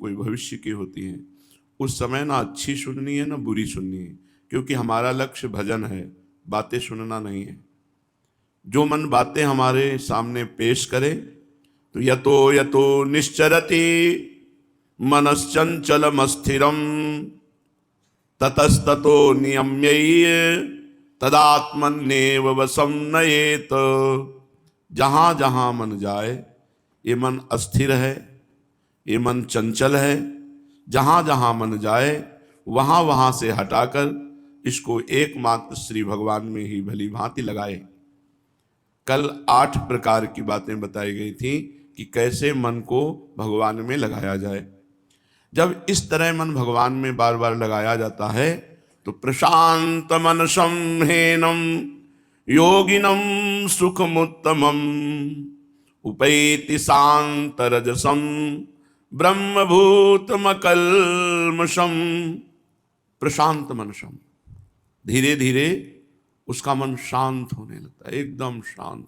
कोई भविष्य की होती हैं। उस समय ना अच्छी सुननी है ना बुरी सुननी है, क्योंकि हमारा लक्ष्य भजन है, बातें सुनना नहीं है। जो मन बातें हमारे सामने पेश करे तो यतो यतो निश्चरति मनश्चंचलमस्थिरम ततस्ततो नियम्य तदात्मन्येव वशं नयेत। जहां जहां मन जाए, ये मन अस्थिर है, ये मन चंचल है, जहां जहां मन जाए वहां वहां से हटाकर इसको एकमात्र श्री भगवान में ही भली भांति लगाए। कल 8 प्रकार की बातें बताई गई थी कि कैसे मन को भगवान में लगाया जाए। जब इस तरह मन भगवान में बार बार लगाया जाता है तो प्रशांत मनसं ह्येनं योगिनं सुखमुत्तमम् उपैति शांतरजसं ब्रह्मभूतमकल्मषम्। प्रशांत मनसं, धीरे धीरे उसका मन शांत होने लगता है, एकदम शांत।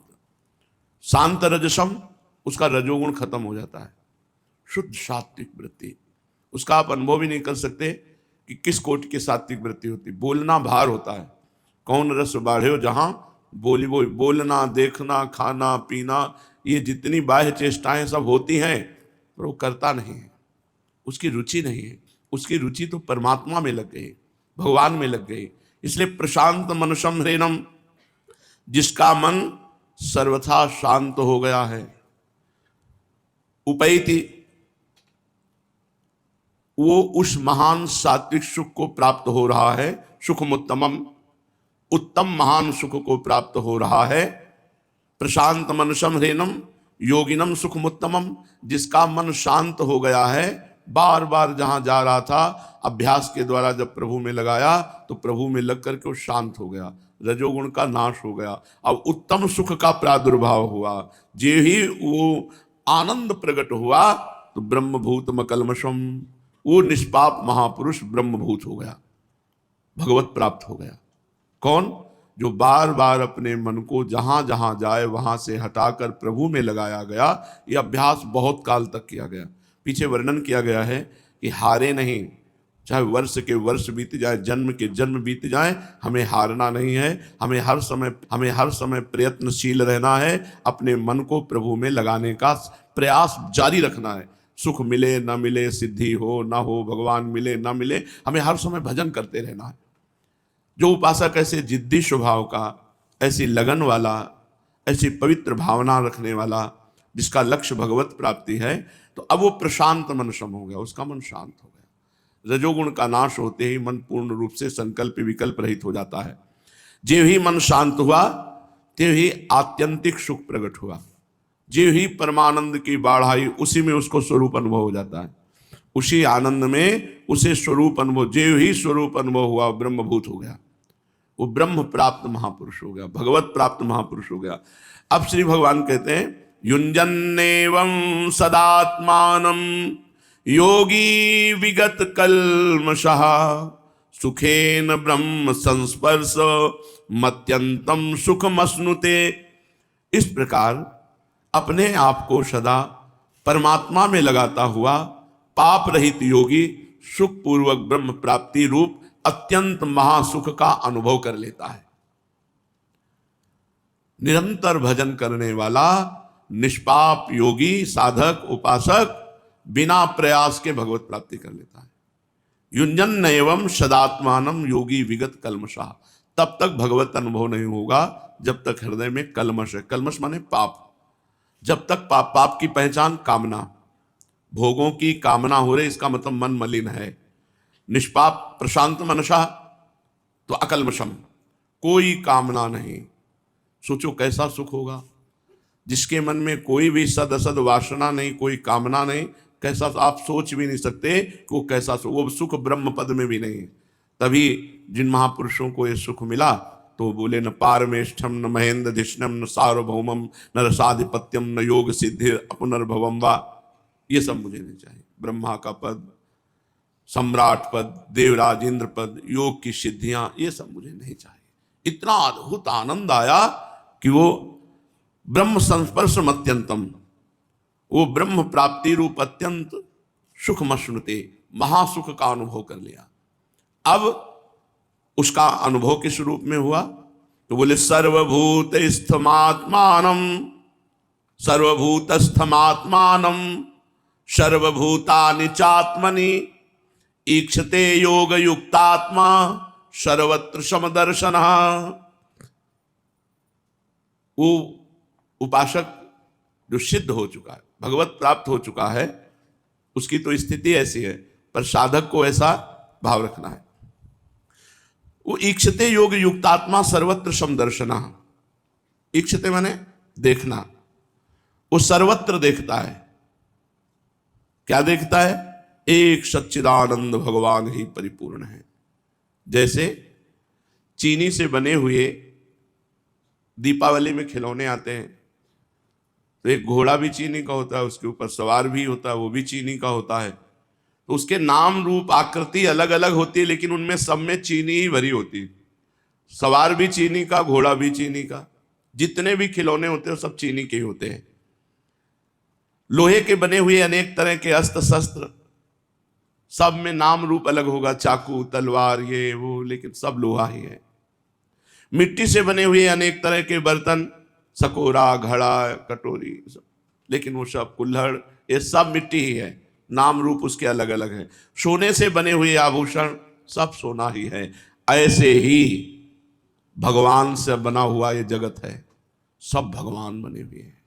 शांत रजसम, उसका रजोगुण खत्म हो जाता है, शुद्ध सात्विक वृत्ति। उसका आप अनुभव भी नहीं कर सकते कि किस कोटि की सात्विक वृत्ति होती। बोलना भार होता है, कौन रस बाढ़े जहां बोली बोल। बोलना, देखना, खाना पीना, ये जितनी बाह्य चेष्टाएं सब होती हैं, पर वो करता नहीं है, उसकी रुचि नहीं है। उसकी रुचि तो परमात्मा में लग गई, भगवान में लग गई। इसलिए प्रशांत मनसं ह्येनं, जिसका मन सर्वथा शांत हो गया है। उपैति, वो उस महान सात्विक सुख को प्राप्त हो रहा है। सुखमुत्तमम, उत्तम महान सुख को प्राप्त हो रहा है। प्रशांत मनसं ह्येनं योगिनम सुखमुत्तमम, जिसका मन शांत हो गया है। बार बार जहां जा रहा था, अभ्यास के द्वारा जब प्रभु में लगाया तो प्रभु में लग करके वो शांत हो गया, रजोगुण का नाश हो गया। अब उत्तम सुख का प्रादुर्भाव हुआ। जे ही वो आनंद प्रकट हुआ तो ब्रह्मभूत मकल्मषम, वो निष्पाप महापुरुष ब्रह्मभूत हो गया, भगवत प्राप्त हो गया। कौन? जो बार बार अपने मन को जहां जहां जाए वहां से हटाकर प्रभु में लगाया गया। यह अभ्यास बहुत काल तक किया गया। पीछे वर्णन किया गया है कि हारे नहीं, चाहे वर्ष के वर्ष बीत जाए, जन्म के जन्म बीत जाए, हमें हारना नहीं है। हमें हर समय प्रयत्नशील रहना है, अपने मन को प्रभु में लगाने का प्रयास जारी रखना है। सुख मिले न मिले, सिद्धि हो न हो, भगवान मिले न मिले, हमें हर समय भजन करते रहना है। जो उपासक ऐसे जिद्दी स्वभाव का, ऐसी लगन वाला, ऐसी पवित्र भावना रखने वाला, जिसका लक्ष्य भगवत प्राप्ति है, तो अब वो प्रशांत मनसम हो गया, उसका मन शांत हो गया। रजोगुण का नाश होते ही मन पूर्ण रूप से संकल्प विकल्प रहित हो जाता है। जो ही मन शांत हुआ ते ही आत्यंतिक सुख प्रकट हुआ। जो ही परमानंद की बाढ़ आई, उसी में उसको स्वरूप अनुभव हो जाता है। उसी आनंद में उसे स्वरूप अनुभव, जो ही स्वरूप अनुभव हुआ, ब्रह्मभूत हो गया, वो ब्रह्म प्राप्त महापुरुष हो गया, भगवत प्राप्त महापुरुष हो गया। अब श्री भगवान कहते हैं युञ्जन्नेवं सदात्मानं योगी विगत कल्मषः सुखेन ब्रह्म संस्पर्श मत्यंतम सुखमश्नुते। इस प्रकार अपने आप को सदा परमात्मा में लगाता हुआ पाप रहित योगी सुख पूर्वक ब्रह्म प्राप्ति रूप अत्यंत महासुख का अनुभव कर लेता है। निरंतर भजन करने वाला निष्पाप योगी, साधक, उपासक बिना प्रयास के भगवत प्राप्ति कर लेता है। युञ्जन एवं सदात्मानम योगी विगत कल्मषः, तब तक भगवत अनुभव नहीं होगा जब तक हृदय में कल्मष है। कल्मष माने पाप। जब तक पाप की पहचान कामना, भोगों की कामना हो रही, इसका मतलब मन मलिन है। निष्पाप प्रशांत मनसा तो अकल्मषम, कोई कामना नहीं। सोचो कैसा सुख होगा जिसके मन में कोई भी सद असद वासना नहीं, कोई कामना नहीं। कैसा, आप सोच भी नहीं सकते कि वो कैसा सुख, वो सुख ब्रह्म पद में भी नहीं। तभी जिन महापुरुषों को ये सुख मिला तो बोले न पारमेष्ठम न महेंद्र धिष्णम न सार्वभौमम न रसाधिपत्यम न योग सिद्धि पुनर्भवम वा। ये सब मुझे नहीं चाहिए। ब्रह्मा का पद, सम्राट पद, देवराज इंद्र पद, योग की सिद्धियां, ये सब मुझे नहीं चाहिए। इतना अद्भुत आनंद आया कि वो ब्रह्म संस्पर्शम अत्यंतम, वो ब्रह्म प्राप्ति रूप अत्यंत सुखमश्नुते, महासुख का अनुभव कर लिया। अब उसका अनुभव किस रूप में हुआ? तो बोले सर्वभूतस्थमात्मानम, सर्वभूतस्थमात्मानम सर्वभूतानि चात्मनि ईक्षते योग युक्तात्मा सर्वत्र समदर्शन। वो उपासक जो सिद्ध हो चुका है, भगवत प्राप्त हो चुका है, उसकी तो स्थिति ऐसी है, पर साधक को ऐसा भाव रखना है। वो ईक्षते योग युक्तात्मा सर्वत्र समदर्शना। ईक्षते माने देखना, वो सर्वत्र देखता है। क्या देखता है? एक सच्चिदानंद भगवान ही परिपूर्ण है। जैसे चीनी से बने हुए दीपावली में खिलौने आते हैं, तो एक घोड़ा भी चीनी का होता है, उसके ऊपर सवार भी होता है, वो भी चीनी का होता है। तो उसके नाम रूप आकृति अलग अलग होती है, लेकिन उनमें सब में चीनी ही भरी होती है। सवार भी चीनी का, घोड़ा भी चीनी का, जितने भी खिलौने होते हैं सब चीनी के होते हैं। लोहे के बने हुए अनेक तरह के अस्त्र शस्त्र, सब में नाम रूप अलग होगा, चाकू तलवार ये वो, लेकिन सब लोहा ही है। मिट्टी से बने हुए अनेक तरह के बर्तन, सकोरा, घड़ा, कटोरी, सब, लेकिन वो सब कुल्हड़, ये सब मिट्टी ही है, नाम रूप उसके अलग अलग है। सोने से बने हुए आभूषण, सब सोना ही है। ऐसे ही भगवान से बना हुआ ये जगत है, सब भगवान बने हुए हैं,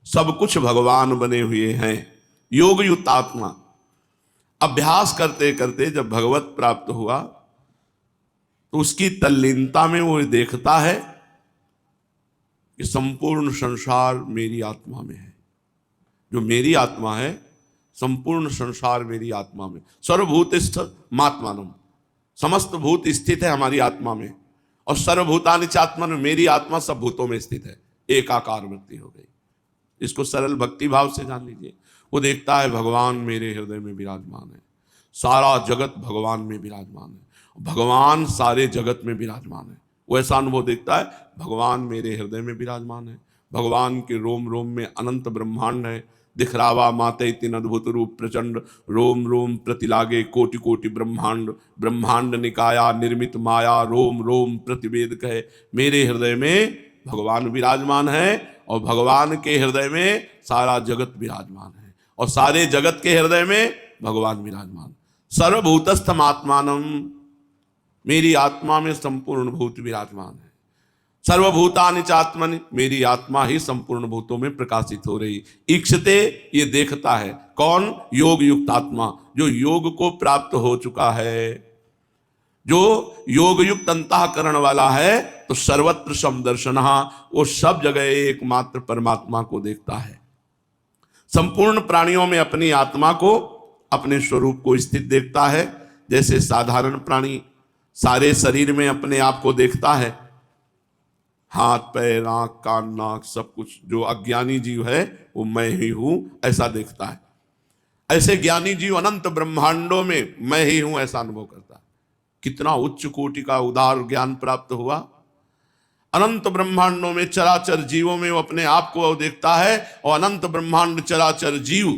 सब कुछ भगवान बने हुए हैं। योग युक्त आत्मा अभ्यास करते करते जब भगवत प्राप्त हुआ, तो उसकी तल्लीनता में वो देखता है कि संपूर्ण संसार मेरी आत्मा में है। जो मेरी आत्मा है, संपूर्ण संसार मेरी आत्मा में। सर्वभूतस्थ मात्मानम, समस्त भूत स्थित है हमारी आत्मा में, और सर्वभूतानि चात्मन, मेरी आत्मा सब भूतों में स्थित है। एकाकार वृत्ति हो गई। इसको सरल भक्ति भाव से जान लीजिए। वो देखता है भगवान मेरे हृदय में विराजमान है, सारा जगत भगवान में विराजमान है, भगवान सारे जगत में विराजमान है। वो ऐसा अनुभव देखता है, भगवान मेरे हृदय में विराजमान है, भगवान के रोम रोम में अनंत ब्रह्मांड है। दिखरावा माते तीन अद्भुत रूप प्रचंड, रोम रोम प्रतिलागे कोटि कोटि ब्रह्मांड, ब्रह्मांड निकाया निर्मित माया, रोम रोम प्रतिवेद कहे। मेरे हृदय में भगवान विराजमान है, और भगवान के हृदय में सारा जगत विराजमान है, और सारे जगत के हृदय में भगवान विराजमान। सर्वभूतस्थम आत्मानम, मेरी आत्मा में संपूर्ण भूत विराजमान है। सर्वभूतानि चात्मनि, मेरी आत्मा ही संपूर्ण भूतों में प्रकाशित हो रही। ईक्षते, ये देखता है कौन? योग युक्त आत्मा, जो योग को प्राप्त हो चुका है, जो योग युक्त अंतःकरण वाला है। तो सर्वत्र समदर्शनः, वो सब जगह एकमात्र परमात्मा को देखता है। संपूर्ण प्राणियों में अपनी आत्मा को, अपने स्वरूप को स्थित देखता है। जैसे साधारण प्राणी सारे शरीर में अपने आप को देखता है, हाथ पैर आंख कान नाक सब कुछ। जो अज्ञानी जीव है वो मैं ही हूं ऐसा देखता है। ऐसे ज्ञानी जीव अनंत ब्रह्मांडों में मैं ही हूं ऐसा अनुभव करता है। कितना उच्च कोटि का उदार ज्ञान प्राप्त हुआ। अनंत ब्रह्मांडों में चराचर जीवों में वो अपने आप को देखता है, और अनंत ब्रह्मांड चराचर जीव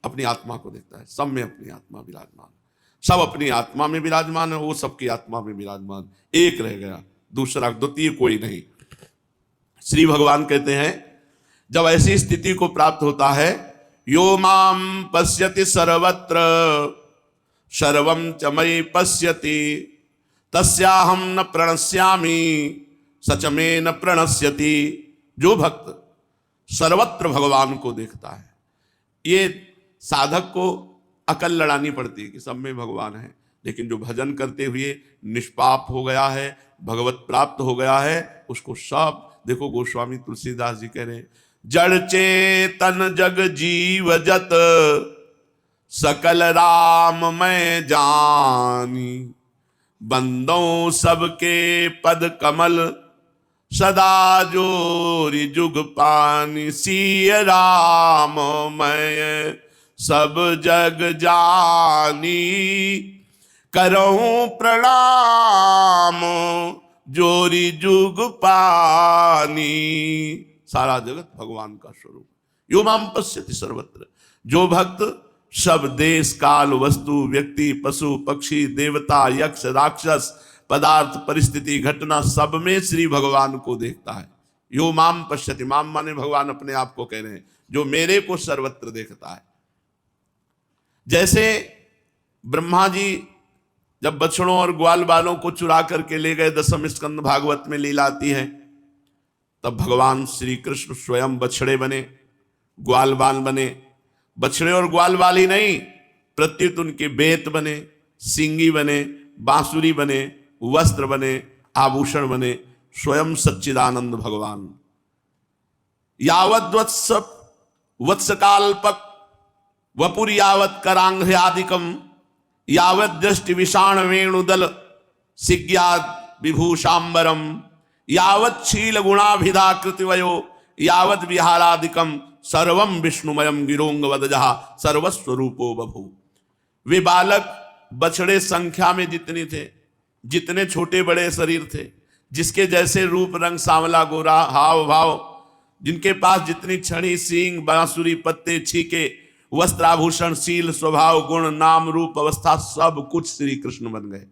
अपनी आत्मा को देखता है। सब में अपनी आत्मा विराजमान, सब अपनी आत्मा में विराजमान है, वो सबकी आत्मा में विराजमान। एक रह गया, दूसरा द्वितीय कोई नहीं। श्री भगवान कहते हैं, जब ऐसी स्थिति को प्राप्त होता है, यो माम पश्यति सर्वत्र सर्वं च मयि पश्यति तस्याहं न प्रणश्यामि सच में न प्रणश्यति। जो भक्त सर्वत्र भगवान को देखता है, ये साधक को अकल लड़ानी पड़ती है कि सब में भगवान है, लेकिन जो भजन करते हुए निष्पाप हो गया है, भगवत प्राप्त हो गया है, उसको सब देखो। गोस्वामी तुलसीदास जी कह रहे हैं, जड़ चेतन जग जीव जत सकल राम मैं जानी, बंदों सबके पद कमल सदा जोरी जुग पानी। सिय राम मैं सब जग जानी, करऊं प्रणाम जोरी जुग पानी। सारा जगत भगवान का स्वरूप। यो माम पश्यति सर्वत्र, जो भक्त सब देश काल वस्तु व्यक्ति पशु पक्षी देवता यक्ष राक्षस पदार्थ परिस्थिति घटना सब में श्री भगवान को देखता है। यो माम पश्यति, माम माने भगवान अपने आप को कह रहे हैं, जो मेरे को सर्वत्र देखता है। जैसे ब्रह्मा जी जब बछड़ों और ग्वाल बालों को चुरा करके ले गए, दसम स्कंद भागवत में लीला आती है, तब भगवान श्री कृष्ण स्वयं बछड़े बने, ग्वाल बाल बने। बछड़े और ग्वाल बाल ही नहीं, प्रत्युत उनके बेत बने, सिंगी बने, बांसुरी बने, वस्त्र बने, आभूषण बने, स्वयं सच्चिदानंद भगवान। यावद वत्सकाल्पक वपुर यावत करांघ्यादिकम यावत दृष्टि विषाण वेणुदल सिज्ञात विभूषांबरम यावत शील गुणाभिधा कृतिवयो यावत विहारादिकम सर्वम विष्णुमयम गिरोंग वदजहा सर्वस्वरूपो बभू। वे बालक बछड़े संख्या में जितने थे, जितने छोटे बड़े शरीर थे, जिसके जैसे रूप रंग सांवला गोरा हाव भाव, जिनके पास जितनी छड़ी सींग बांसुरी पत्ते छीके वस्त्राभूषण शील स्वभाव गुण नाम रूप अवस्था सब कुछ श्री कृष्ण बन गए।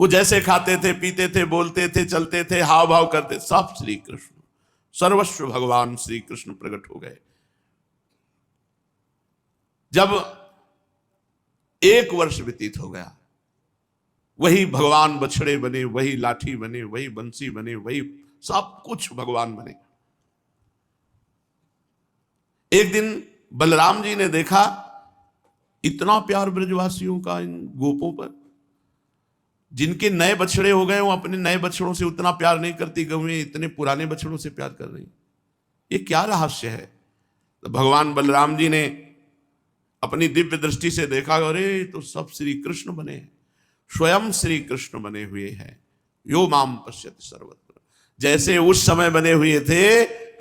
वो जैसे खाते थे पीते थे बोलते थे चलते थे हाव भाव करते, सब श्री कृष्ण, सर्वस्व भगवान श्री कृष्ण प्रकट हो गए। जब 1 वर्ष व्यतीत हो गया, वही भगवान बछड़े बने, वही लाठी बने, वही बंसी बने, वही सब कुछ भगवान बने। एक दिन बलराम जी ने देखा इतना प्यार ब्रजवासियों का इन गोपों पर, जिनके नए बछड़े हो गए वो अपने नए बछड़ों से उतना प्यार नहीं करती, गौएं इतने पुराने बछड़ों से प्यार कर रही, ये क्या रहस्य है। तो भगवान बलराम जी ने अपनी दिव्य दृष्टि से देखा, अरे तो सब श्री कृष्ण बने हैं, स्वयं श्री कृष्ण बने हुए हैं। यो माम पश्यति सर्वत्र, जैसे उस समय बने हुए थे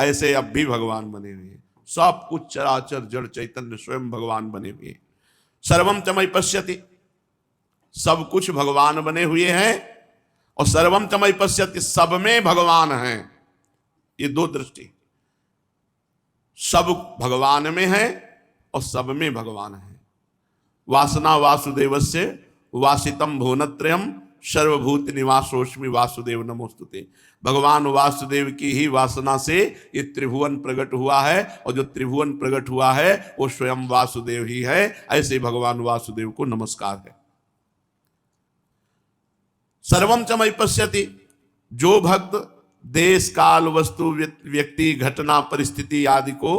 ऐसे अब भी भगवान बने हुए हैं। सब कुछ चराचर जड़ चैतन्य स्वयं भगवान बने हुए हैं। सर्वम तमय पश्यति, सब कुछ भगवान बने हुए हैं, और सर्वम तमय पश्यति, सब में भगवान हैं। ये दो दृष्टि, सब भगवान में है और सब में भगवान है। वासना वासुदेवस्य वासितम भुवनत्रयम सर्वभूत निवासोस्मि वासुदेव नमोस्तुते। भगवान वासुदेव की ही वासना से ये त्रिभुवन प्रकट हुआ है, और जो त्रिभुवन प्रकट हुआ है वो स्वयं वासुदेव ही है। ऐसे भगवान वासुदेव को नमस्कार है। सर्वम च मयि पश्यति, जो भक्त देश काल वस्तु व्यक्ति घटना परिस्थिति आदि को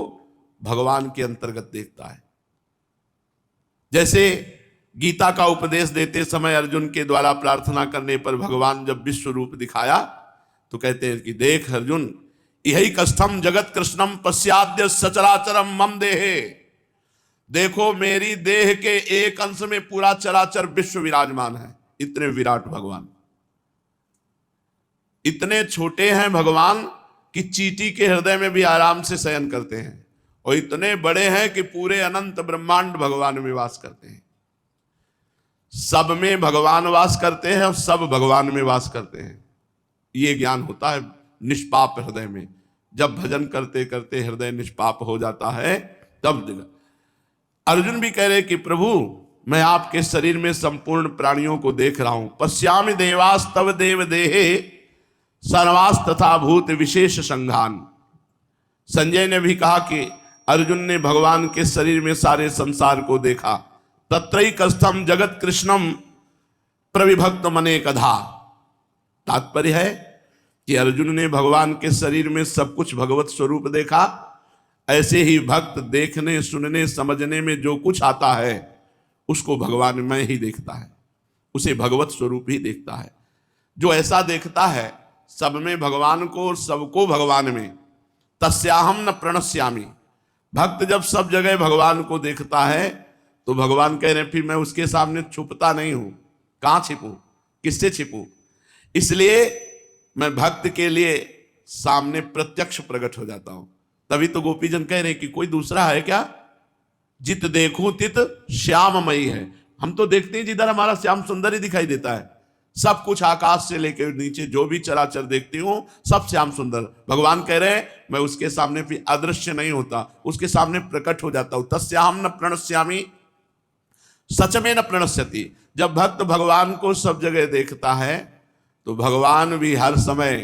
भगवान के अंतर्गत देखता है। जैसे गीता का उपदेश देते समय अर्जुन के द्वारा प्रार्थना करने पर भगवान जब विश्व रूप दिखाया तो कहते हैं कि देख अर्जुन, यही कष्टम जगत कृष्णम पश्चाद्य सचराचरम मम देहे। देखो मेरी देह के एक अंश में पूरा चराचर विश्व विराजमान है। इतने विराट भगवान, इतने छोटे हैं भगवान कि चींटी के हृदय में भी आराम से शयन करते हैं, और इतने बड़े हैं कि पूरे अनंत ब्रह्मांड भगवान में वास करते हैं। सब में भगवान वास करते हैं और सब भगवान में वास करते हैं। ये ज्ञान होता है निष्पाप हृदय में। जब भजन करते करते हृदय निष्पाप हो जाता है तब अर्जुन भी कह रहे कि प्रभु मैं आपके शरीर में संपूर्ण प्राणियों को देख रहा हूं। पश्यामि देवास तव देव देहे सर्वास तथा भूत विशेष संघान। संजय ने भी कहा कि अर्जुन ने भगवान के शरीर में सारे संसार को देखा। तत्रैकस्थम जगत कृष्णम प्रविभक्त मने कधा। तात्पर्य है कि अर्जुन ने भगवान के शरीर में सब कुछ भगवत स्वरूप देखा। ऐसे ही भक्त देखने सुनने समझने में जो कुछ आता है उसको भगवान में ही देखता है, उसे भगवत स्वरूप ही देखता है। जो ऐसा देखता है सब में भगवान को और सबको भगवान में, तस्याहम न प्रणश्यामि। भक्त जब सब जगह भगवान को देखता है तो भगवान कह रहे फिर मैं उसके सामने छुपता नहीं हूं। कहां छिपूं, किससे छिपूं? इसलिए मैं भक्त के लिए सामने प्रत्यक्ष प्रकट हो जाता हूं। तभी तो गोपीजन कह रहे कि कोई दूसरा है क्या? जित देखूं तित श्याममयी है। हम तो देखते हैं जिधर हमारा श्याम सुंदर ही दिखाई देता है। सब कुछ आकाश से लेकर नीचे जो भी चराचर देखती हूं सब श्याम सुंदर। भगवान कह रहे हैं मैं उसके सामने फिर अदृश्य नहीं होता, उसके सामने प्रकट हो जाता हूं। तस्याहम न प्रणश्यामी सच में न प्रणश्यति। जब भक्त भगवान को सब जगह देखता है तो भगवान भी हर समय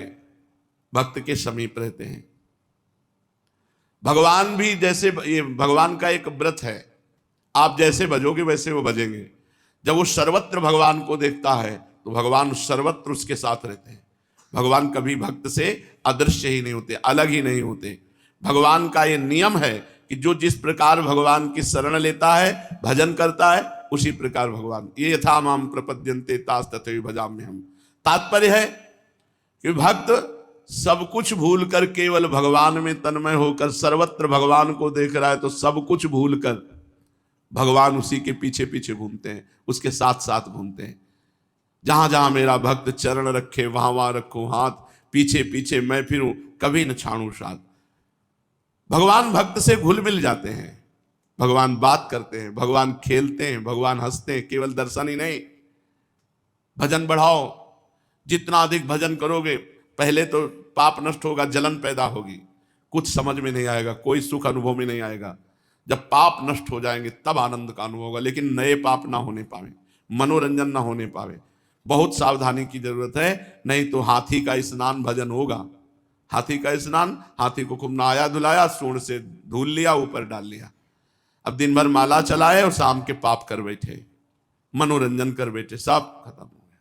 भक्त के समीप रहते हैं। भगवान भी जैसे, ये भगवान का एक व्रत है, आप जैसे भजोगे वैसे वो भजेंगे। जब वो सर्वत्र भगवान को देखता है तो भगवान सर्वत्र उसके साथ रहते हैं। भगवान कभी भक्त से अदृश्य ही नहीं होते, अलग ही नहीं होते। भगवान का ये नियम है कि जो जिस प्रकार भगवान की शरण लेता है, भजन करता है, उसी प्रकार भगवान, ये यथा माम प्रपद्यन्ते तास तथैव भजाम्यहम्। तात्पर्य है कि भक्त सब कुछ भूल कर केवल भगवान में तन्मय होकर सर्वत्र भगवान को देख रहा है तो सब कुछ भूल कर भगवान उसी के पीछे पीछे घूमते हैं, उसके साथ साथ घूमते हैं। जहां जहां मेरा भक्त चरण रखे वहां वहां रखो हाथ, पीछे पीछे मैं फिरूं, कभी न छाड़ू साथ। भगवान भक्त से घुल मिल जाते हैं, भगवान बात करते हैं, भगवान खेलते हैं, भगवान हंसते हैं। केवल दर्शन ही नहीं, भजन बढ़ाओ। जितना अधिक भजन करोगे, पहले तो पाप नष्ट होगा, जलन पैदा होगी, कुछ समझ में नहीं आएगा, कोई सुख अनुभव में नहीं आएगा। जब पाप नष्ट हो जाएंगे तब आनंद का अनुभव होगा। लेकिन नए पाप ना होने पावे, मनोरंजन ना होने पावे, बहुत सावधानी की जरूरत है, नहीं तो हाथी का स्नान भजन होगा। हाथी का स्नान, हाथी को खूब नहाया धुलाया, सूंड से धुल लिया, ऊपर डाल लिया, अब दिन भर माला चलाए और शाम के पाप कर बैठे, मनोरंजन कर बैठे, सब खत्म हो गया।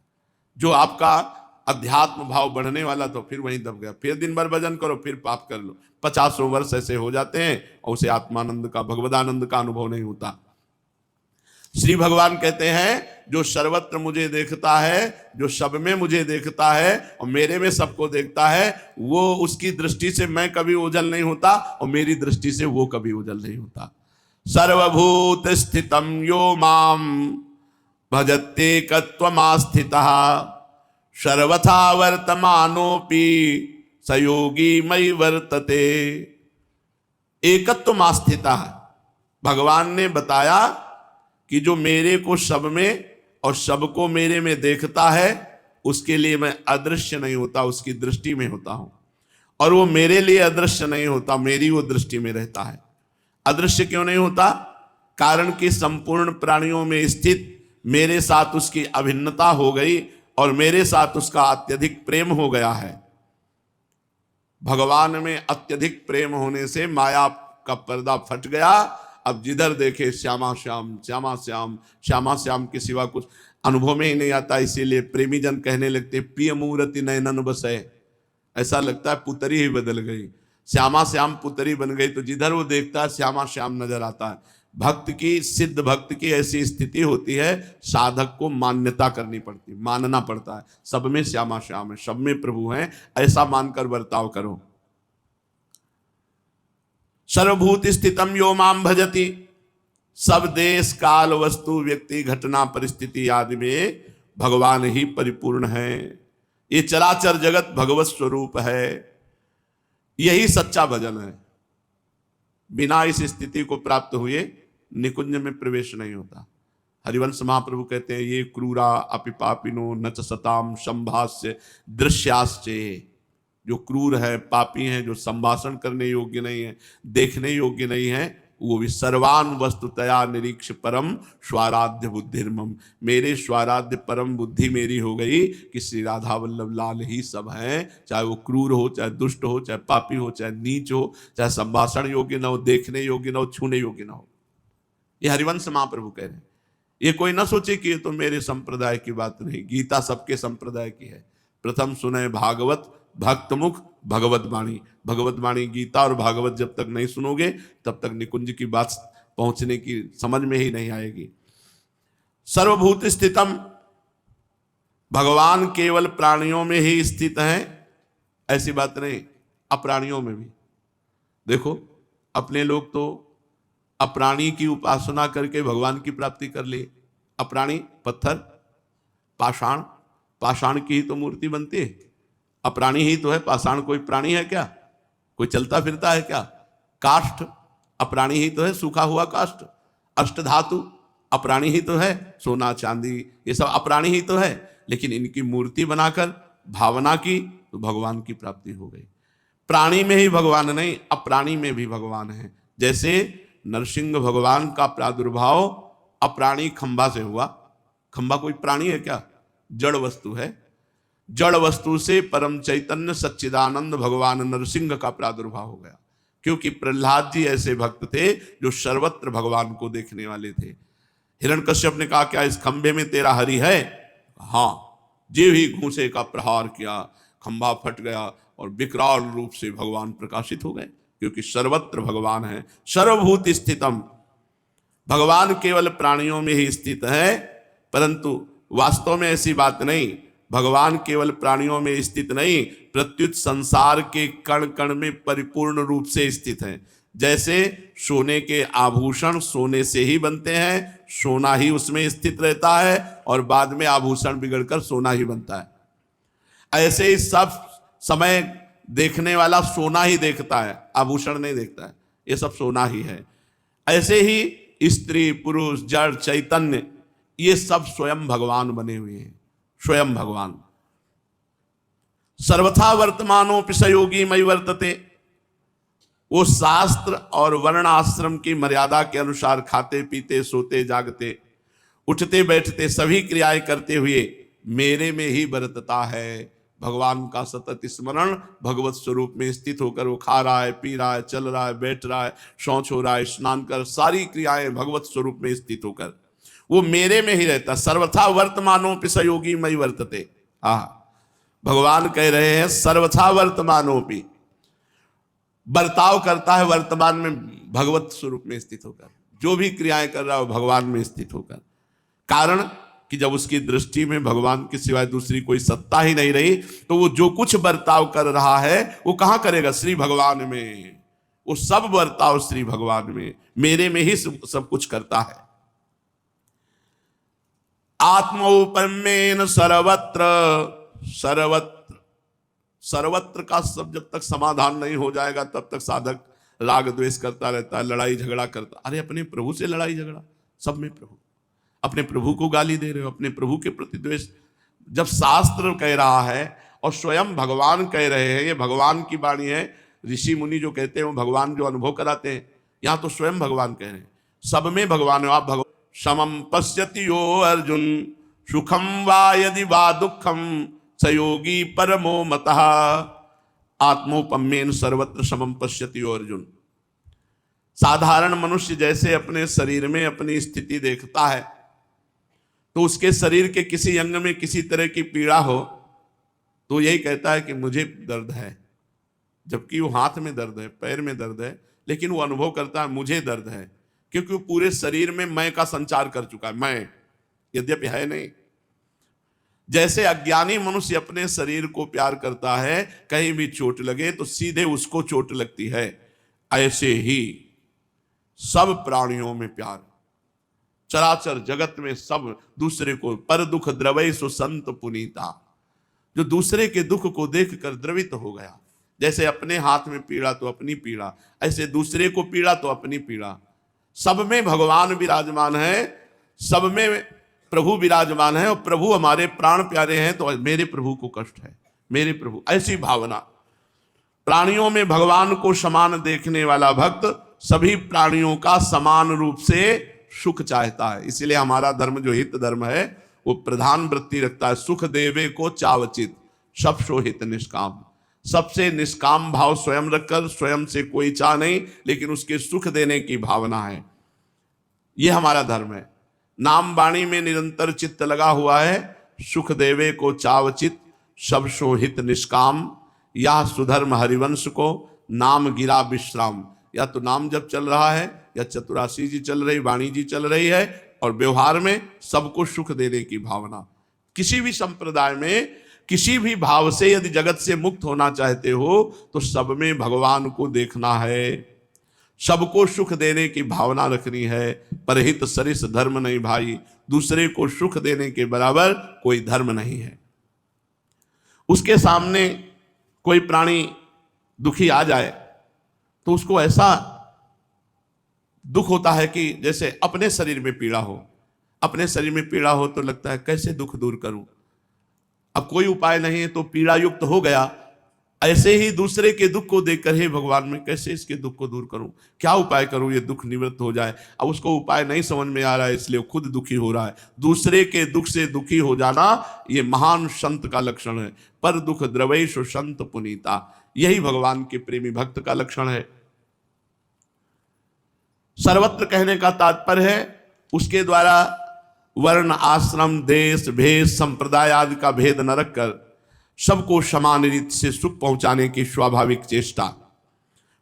जो आपका अध्यात्म भाव बढ़ने वाला तो फिर वहीं दब गया। फिर दिन भर भजन करो, फिर पाप कर लो, 50 वर्ष ऐसे हो जाते हैं और उसे आत्मानंद का, भगवदानंद का अनुभव नहीं होता। श्री भगवान कहते हैं जो सर्वत्र मुझे देखता है, जो सब में मुझे देखता है और मेरे में सबको देखता है, वो उसकी दृष्टि से मैं कभी ओझल नहीं होता और मेरी दृष्टि से वो कभी ओझल नहीं होता। सर्वभूत स्थितम यो माम भजत्येकत्वमास्थितः सर्वथा वर्तमानोपि सयोगी मयि वर्तते। एकत्वमास्थितः, भगवान ने बताया कि जो मेरे को सब में और सबको मेरे में देखता है उसके लिए मैं अदृश्य नहीं होता, उसकी दृष्टि में होता हूं। और वो मेरे लिए अदृश्य नहीं होता, मेरी वो दृष्टि में रहता है। अदृश्य क्यों नहीं होता? कारण कि संपूर्ण प्राणियों में स्थित मेरे साथ उसकी अभिन्नता हो गई और मेरे साथ उसका अत्यधिक प्रेम हो गया है। भगवान में अत्यधिक प्रेम होने से माया का पर्दा फट गया। अब जिधर देखे श्यामा श्याम, श्यामा श्याम, श्यामा श्याम के सिवा कुछ अनुभव में ही नहीं आता। इसीलिए प्रेमी जन कहने लगते प्रिय मूर्ति नयनन बसे, ऐसा लगता है पुतरी ही बदल गई, श्यामा श्याम पुतरी बन गई। तो जिधर वो देखता है श्यामा श्याम नजर आता है। भक्त की, सिद्ध भक्त की ऐसी स्थिति होती है, साधक को मान्यता करनी पड़ती, मानना पड़ता है सब में श्यामा श्याम है, सब में प्रभु हैं, ऐसा मानकर बर्ताव करो। सर्वभूत स्थितम यो माम भजति, सब देश काल वस्तु व्यक्ति घटना परिस्थिति आदि में भगवान ही परिपूर्ण है। ये चराचर जगत भगवत स्वरूप है, यही सच्चा भजन है। बिना इस स्थिति को प्राप्त हुए निकुंज में प्रवेश नहीं होता। हरिवंश महाप्रभु कहते हैं ये क्रूरा अपि पापिनो न च सताम संभाष्य दृश्याश्चे। जो क्रूर है, पापी हैं, जो संभाषण करने योग्य नहीं है, देखने योग्य नहीं है, वो भी सर्वान वस्तुतया निरीक्ष परम स्वाराध्य बुद्धिर्मम। मेरे स्वाराध्य परम बुद्धि मेरी हो गई कि श्री राधा वल्लभ लाल ही सब हैं, चाहे वो क्रूर हो, चाहे दुष्ट हो, चाहे पापी हो, चाहे नीच हो, चाहे संभाषण योग्य न हो, देखने योग्य न हो, छूने योग्य न हो। ये हरिवंश महाप्रभु कह रहे हैं। ये कोई ना सोचे कि ये तो मेरे संप्रदाय की बात नहीं, गीता सबके संप्रदाय की है। प्रथम सुने भागवत भक्त मुख भगवत वाणी। भगवत वाणी गीता और भागवत जब तक नहीं सुनोगे तब तक निकुंज की बात पहुंचने की समझ में ही नहीं आएगी। सर्वभूत स्थितम, भगवान केवल प्राणियों में ही स्थित हैं ऐसी बात नहीं, अप्राणियों में भी। देखो अपने लोग तो अप्राणी की उपासना करके भगवान की प्राप्ति कर ली। अप्राणी पत्थर, पाषाण, पाषाण की ही तो मूर्ति बनती है, अप्राणी ही तो है। पाषाण कोई प्राणी है क्या? कोई चलता फिरता है क्या? काष्ठ अप्राणी ही तो है, सूखा हुआ काष्ठ। अष्टधातु अप्राणी ही तो है, सोना चांदी ये सब अप्राणी ही तो है। लेकिन इनकी मूर्ति बनाकर भावना की तो भगवान की प्राप्ति हो गई। प्राणी में ही भगवान नहीं, अप्राणी में भी भगवान है। जैसे नरसिंह भगवान का प्रादुर्भाव अप्राणी खंबा से हुआ। खंबा कोई प्राणी है क्या? जड़ वस्तु है। जड़ वस्तु से परम चैतन्य सच्चिदानंद भगवान नरसिंह का प्रादुर्भाव हो गया, क्योंकि प्रहलाद जी ऐसे भक्त थे जो सर्वत्र भगवान को देखने वाले थे। हिरण्यकश्यप ने कहा, क्या इस खंबे में तेरा हरि है? हाँ। जे ही घूंसे का प्रहार किया, खंबा फट गया और विकराल रूप से भगवान प्रकाशित हो गए, क्योंकि सर्वत्र भगवान है। सर्वभूत स्थितम, भगवान केवल प्राणियों में ही स्थित है, परंतु वास्तव में ऐसी बात नहीं। भगवान केवल प्राणियों में स्थित नहीं, प्रत्युत संसार के कण कण में परिपूर्ण रूप से स्थित है। जैसे सोने के आभूषण सोने से ही बनते हैं, सोना ही उसमें स्थित रहता है और बाद में आभूषण बिगड़कर सोना ही बनता है। ऐसे ही सब समय देखने वाला सोना ही देखता है, आभूषण नहीं देखता है, ये सब सोना ही है। ऐसे ही स्त्री पुरुष जड़ चैतन्य ये सब स्वयं भगवान बने हुए हैं, स्वयं भगवान। सर्वथा वर्तमानों सहयोगी मई वर्तते, वो शास्त्र और वर्ण आश्रम की मर्यादा के अनुसार खाते पीते सोते जागते उठते बैठते सभी क्रियाएं करते हुए मेरे में ही बरतता है। भगवान का सतत स्मरण, भगवत स्वरूप में स्थित होकर वो खा रहा है, पी रहा है, चल रहा है, बैठ रहा है, शौच हो रहा है, स्नान कर, सारी क्रियाएं भगवत स्वरूप में स्थित होकर वो मेरे में ही रहता। सर्वथा वर्तमानों पे सहयोगी मई वर्तते। हाँ, भगवान कह रहे हैं सर्वथा वर्तमानों पे बर्ताव करता है वर्तमान में भगवत स्वरूप में स्थित होकर, जो भी क्रियाएं कर रहा है भगवान में स्थित होकर। कारण कि जब उसकी दृष्टि में भगवान के सिवाय दूसरी कोई सत्ता ही नहीं रही, तो वो जो कुछ बर्ताव कर रहा है वो कहां करेगा? श्री भगवान में। वो सब बर्ताव श्री भगवान में, मेरे में ही सब कुछ करता है। आत्मौपम्येन सर्वत्र, सर्वत्र सर्वत्र का सब जब तक समाधान नहीं हो जाएगा तब तक साधक राग द्वेष करता रहता है, लड़ाई झगड़ा करता। अरे अपने प्रभु से लड़ाई झगड़ा, सब में प्रभु, अपने प्रभु को गाली दे रहे हो, अपने प्रभु के प्रति द्वेष। जब शास्त्र कह रहा है और स्वयं भगवान कह रहे हैं, ये भगवान की वाणी है। ऋषि मुनि जो कहते हैं वो भगवान जो अनुभव कराते हैं, यहां तो स्वयं भगवान कह रहे हैं, सब में भगवान है। आप भगवान समम पश्यति यो अर्जुन सुखम वा यदि वा दुखम सयोगी परमो मतः आत्मोपम्येन सर्वत्र समम पश्यति यो अर्जुन। साधारण मनुष्य जैसे अपने शरीर में अपनी स्थिति देखता है, तो उसके शरीर के किसी अंग में किसी तरह की पीड़ा हो तो यही कहता है कि मुझे दर्द है, जबकि वो हाथ में दर्द है, पैर में दर्द है, लेकिन वो अनुभव करता है मुझे दर्द है, क्योंकि वो पूरे शरीर में मैं का संचार कर चुका है, मैं यद्यपि है नहीं। जैसे अज्ञानी मनुष्य अपने शरीर को प्यार करता है, कहीं भी चोट लगे तो सीधे उसको चोट लगती है, ऐसे ही सब प्राणियों में प्यार। चराचर जगत में सब दूसरे को पर दुख द्रवै सो संत पुनीता, जो दूसरे के दुख को देखकर द्रवित हो गया। जैसे अपने हाथ में पीड़ा तो अपनी पीड़ा, ऐसे दूसरे को पीड़ा तो अपनी पीड़ा। सब में भगवान विराजमान है, सब में प्रभु विराजमान है, और प्रभु हमारे प्राण प्यारे हैं तो मेरे प्रभु को कष्ट है, मेरे प्रभु, ऐसी भावना। प्राणियों में भगवान को समान देखने वाला भक्त सभी प्राणियों का समान रूप से सुख चाहता है। इसलिए हमारा धर्म जो हित धर्म है वो प्रधान वृत्ति रखता है, सुख देवे को चावचित सब सो हित निष्काम। सबसे निष्काम भाव स्वयं रखकर, स्वयं से कोई चाह नहीं, लेकिन उसके सुख देने की भावना है। ये हमारा धर्म है। नाम वाणी में निरंतर चित्त लगा हुआ है, सुख देवे को चावचित सब सो हित निष्काम। या सुधर्म हरिवंश को नाम गिरा विश्राम। या तो नाम जब चल रहा है, या चतुरासी जी चल रही, वाणी जी चल रही है, और व्यवहार में सबको सुख देने की भावना। किसी भी संप्रदाय में किसी भी भाव से यदि जगत से मुक्त होना चाहते हो तो सब में भगवान को देखना है, सबको सुख देने की भावना रखनी है। परहित सरिस धर्म नहीं भाई, दूसरे को सुख देने के बराबर कोई धर्म नहीं है। उसके सामने कोई प्राणी दुखी आ जाए तो उसको ऐसा दुख होता है कि जैसे अपने शरीर में पीड़ा हो, अपने शरीर में पीड़ा हो तो लगता है कैसे दुख दूर करूं। अब कोई उपाय नहीं है तो पीड़ा युक्त हो गया। ऐसे ही दूसरे के दुख को देखकर, हे भगवान मैं कैसे इसके दुख को दूर करूं, क्या उपाय करूं ये दुख निवृत्त हो जाए। अब उसको उपाय नहीं समझ में आ रहा है, इसलिए खुद दुखी हो रहा है। दूसरे के दुख से दुखी हो जाना ये महान संत का लक्षण है। पर दुख द्रवेश संत पुनीता, यही भगवान के प्रेमी भक्त का लक्षण है। सर्वत्र कहने का तात्पर्य है उसके द्वारा वर्ण आश्रम देश भेद संप्रदाय आदि का भेद न रखकर सबको समान रीति से सुख पहुंचाने की स्वाभाविक चेष्टा।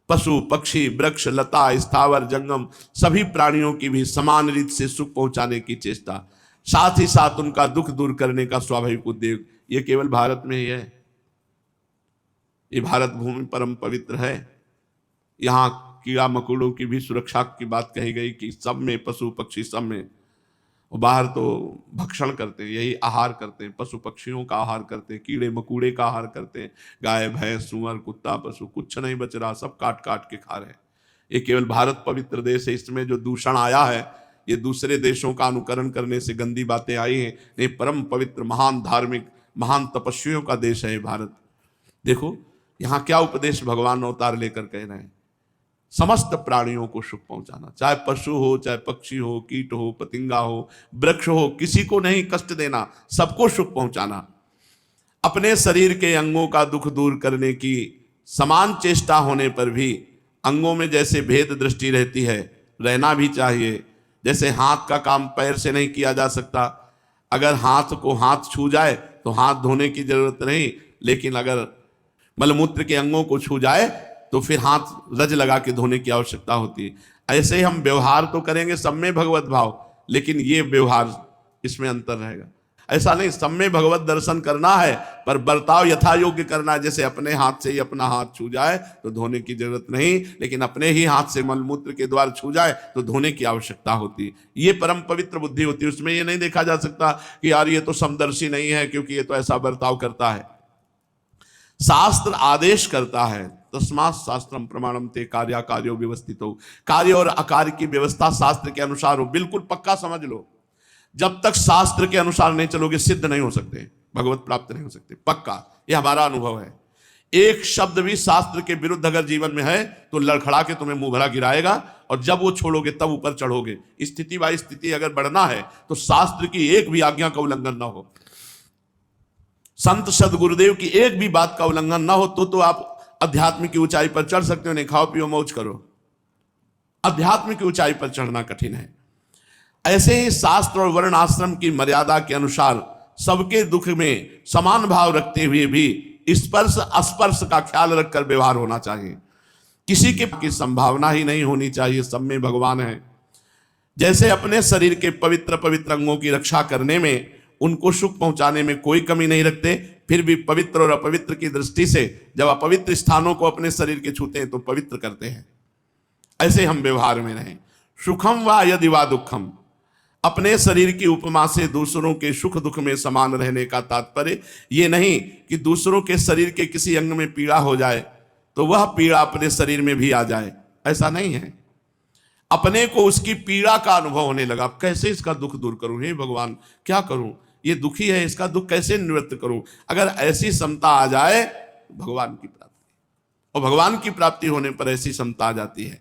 पशु पक्षी वृक्ष लता स्थावर जंगम सभी प्राणियों की भी समान रीति से सुख पहुंचाने की चेष्टा, साथ ही साथ उनका दुख दूर करने का स्वाभाविक उद्योग। ये केवल भारत में ही है। ये भारत भूमि परम पवित्र है। यहाँ कीड़ा मकोड़ों की भी सुरक्षा की बात कही गई कि सब में, पशु पक्षी सब में। बाहर तो भक्षण करते हैं, यही आहार करते हैं, पशु पक्षियों का आहार करते हैं, कीड़े मकोड़े का आहार करते हैं। गाय भैंस सुअर कुत्ता पशु कुछ नहीं बच रहा, सब काट काट के खा रहे हैं। ये केवल भारत पवित्र देश है, इसमें जो दूषण आया है ये दूसरे देशों का अनुकरण करने से गंदी बातें आई हैं। ये परम पवित्र महान धार्मिक महान तपस्वियों का देश है भारत। देखो यहाँ क्या उपदेश भगवान अवतार लेकर कह रहे हैं, समस्त प्राणियों को सुख पहुंचाना, चाहे पशु हो चाहे पक्षी हो कीट हो पतिंगा हो वृक्ष हो, किसी को नहीं कष्ट देना, सबको सुख पहुंचाना। अपने शरीर के अंगों का दुख दूर करने की समान चेष्टा होने पर भी अंगों में जैसे भेद दृष्टि रहती है, रहना भी चाहिए। जैसे हाथ का काम पैर से नहीं किया जा सकता, अगर हाथ को हाथ छू जाए तो हाथ धोने की जरूरत नहीं, लेकिन अगर मलमूत्र के अंगों को छू जाए तो फिर हाथ रज लगा के धोने की आवश्यकता होती है। ऐसे ही हम व्यवहार तो करेंगे सब में भगवत भाव, लेकिन ये व्यवहार इसमें अंतर रहेगा। ऐसा नहीं सब में भगवत दर्शन करना है, पर बर्ताव यथा योग्य करना है। जैसे अपने हाथ से ही अपना हाथ छू जाए तो धोने की जरूरत नहीं, लेकिन अपने ही हाथ से मलमूत्र के द्वार छू जाए तो धोने की आवश्यकता होती है। ये परम पवित्र बुद्धि होती है। उसमें ये नहीं देखा जा सकता कि यार ये तो समदर्शी नहीं है क्योंकि ये तो ऐसा बर्ताव करता है। शास्त्र आदेश करता है, तस्मात् शास्त्रम प्रमाणम ते कार्य कार्यो व्यवस्थित हो, कार्य और अकार्य की व्यवस्था शास्त्र के अनुसार हो। बिल्कुल पक्का समझ लो, जब तक शास्त्र के अनुसार नहीं चलोगे सिद्ध नहीं हो सकते, भगवत प्राप्त नहीं हो सकते, पक्का। यह हमारा अनुभव है। एक शब्द भी शास्त्र के विरुद्ध अगर जीवन में है तो लड़खड़ा के तुम्हें मुंह भरा गिराएगा, और जब वो छोड़ोगे तब ऊपर चढ़ोगे। स्थिति बाई स्थिति अगर बढ़ना है तो शास्त्र की एक भी आज्ञा का उल्लंघन ना हो, संत सदगुरुदेव की एक भी बात का उल्लंघन ना हो, तो आप अध्यात्म की ऊंचाई पर चढ़ सकते हो। नहीं खाओ पियो मौज करो, अध्यात्म की ऊंचाई पर चढ़ना कठिन है। ऐसे ही शास्त्र और वर्ण आश्रम की मर्यादा के अनुसार सबके दुख में समान भाव रखते हुए भी स्पर्श अस्पर्श का ख्याल रखकर व्यवहार होना चाहिए। किसी की संभावना ही नहीं होनी चाहिए, सब में भगवान है। जैसे अपने शरीर के पवित्र पवित्र अंगों की रक्षा करने में, उनको सुख पहुंचाने में कोई कमी नहीं रखते, फिर भी पवित्र और अपवित्र की दृष्टि से जब अपवित्र स्थानों को अपने शरीर के छूते हैं तो पवित्र करते हैं। ऐसे हम व्यवहार में रहें। सुखम व यदि वा दुखम, अपने शरीर की उपमा से दूसरों के सुख दुख में समान रहने का तात्पर्य ये नहीं कि दूसरों के शरीर के किसी अंग में पीड़ा हो जाए तो वह पीड़ा अपने शरीर में भी आ जाए, ऐसा नहीं है। अपने को उसकी पीड़ा का अनुभव होने लगा, कैसे इसका दुख दूर करूं, हे भगवान क्या करूं, ये दुखी है, इसका दुख कैसे निवृत्त करूं। अगर ऐसी क्षमता आ जाए भगवान की प्राप्ति, और भगवान की प्राप्ति होने पर ऐसी क्षमता आ जाती है।